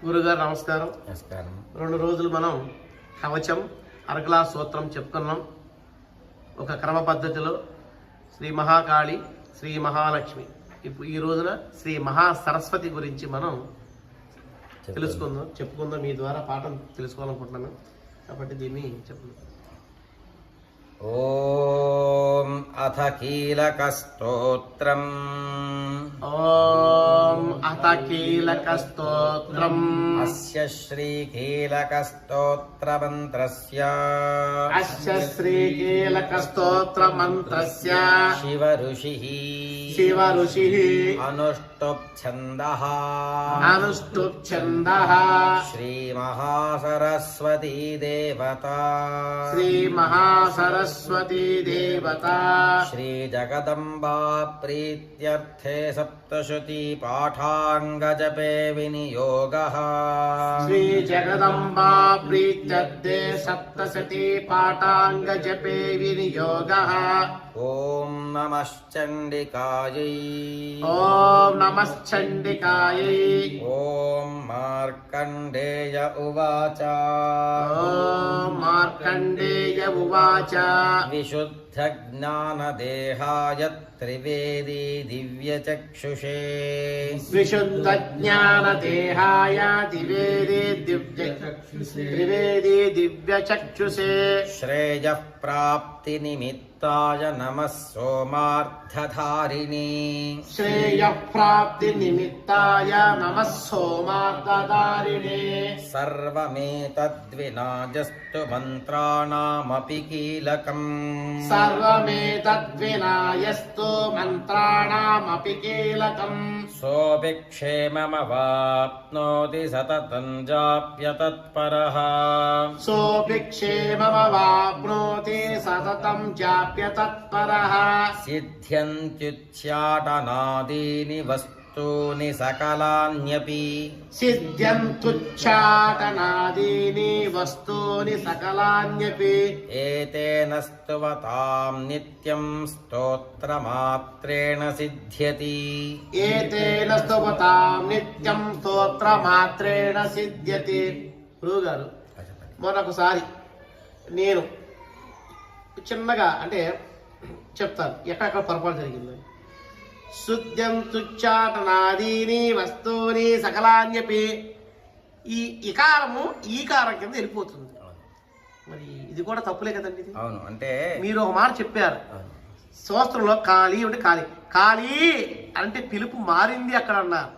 గురుగారు నమస్కారం. నమస్కారం. 2 రోజులు మనం కవచం అర్గళా సూత్రం చెప్పుకున్నాం. ఒక క్రమ పద్ధతిలో శ్రీ మహాకాళి, శ్రీ మహాలక్ష్మి, ఇప్పుడు ఈ రోజున శ్రీ మహాసరస్వతి గురించి మనం చెప్పుకుందాం. మీ ద్వారా పాఠం తెలుసుకోవాలనుకుంటున్నాను కాబట్టి దీన్ని చెప్పుకుందాం. ఓం అథ కీలక స్తోత్రం. ఓం అథ కీలక స్తోత్రం. అస్య శ్రీ కీలక స్తోత్ర మంత్రస్య. అస్య శ్రీ కీలక స్తోత్ర మంత్రస్య. శివ ఋషిః. శివ ఋషిః. అనుష్టుప్ ఛందః. అనుష్టుప్ ఛందః. శ్రీ మహాసరస్వతీ దేవతా. శ్రీ మహాసరస్వతీ దేవతా. శ్రీ జగదంబా ప్రీత్యర్థే సప్తశతి పాఠాంగజపే వినియోగః. శ్రీ జగదంబా ప్రీత్యర్థే సప్తశతి పాఠాంగ జపే వినియోగః. ఓం నమశ్చండికాయై. ఓం నమశ్చండికాయై. ఓం మార్కండేయ ఉవాచ. ఓం మార్కండేయ ఉవాచ. విశుద్ధ జ్ఞానదేహాయ త్రివేదీ దివ్యచక్షుషే. విశుద్ధ జ్ఞాన దేహాయ త్రివేదీ దివ్య చక్షుషే. శ్రేయః ప్రాప్తి నిమిత్తాయ నమః సోమార్థధారిణి. శ్రేయ ప్రాప్తి నిమిత్తాయ నమః సోమార్థధారిణే. సర్వమేతద్వినాజస్తు మంత్రాణామపి కీలకం. సర్వమేతద్వినాయస్తు మంత్రాణామపి కీలకం. సోపి క్షేమమవాప్నోతి సతతం జాప్యతత్పరః. సోపి క్షేమమవాప్నోతి సతతం జాప్య తత్పరః. సిద్ధ్యంత్యుచ్చాటనాదీని వస్తూని సకలాన్యపి. సిద్ధ్యంతుచ్చాటనాదీని వస్తూని సకలాన్యపి. ఏతేన స్తువతాం నిత్యం స్తోత్రమాత్రేణ సిద్ధ్యతి. ఏతేన స్తువతాం నిత్యం స్తోత్రమాత్రేణ సిద్ధ్యతి. గురువుగారు, మొన్నొకసారి నేను చిన్నగా అంటే చెప్తాను ఎక్కడెక్కడ పొరపాటు జరిగిందో. శుద్ధ్యం తుచ్చాటనాదీని వస్తువుని సకలాన్యపి. ఈ ఇకారము ఈకారం కింద వెళ్ళిపోతుంది. మరి ఇది కూడా తప్పులే కదండి ఇది. అవును. అంటే మీరు ఒక మాట చెప్పారు శాస్త్రంలో ఖాళీ అంటే ఖాళీ అంటే పిలుపు మారింది అక్కడ అన్నారు.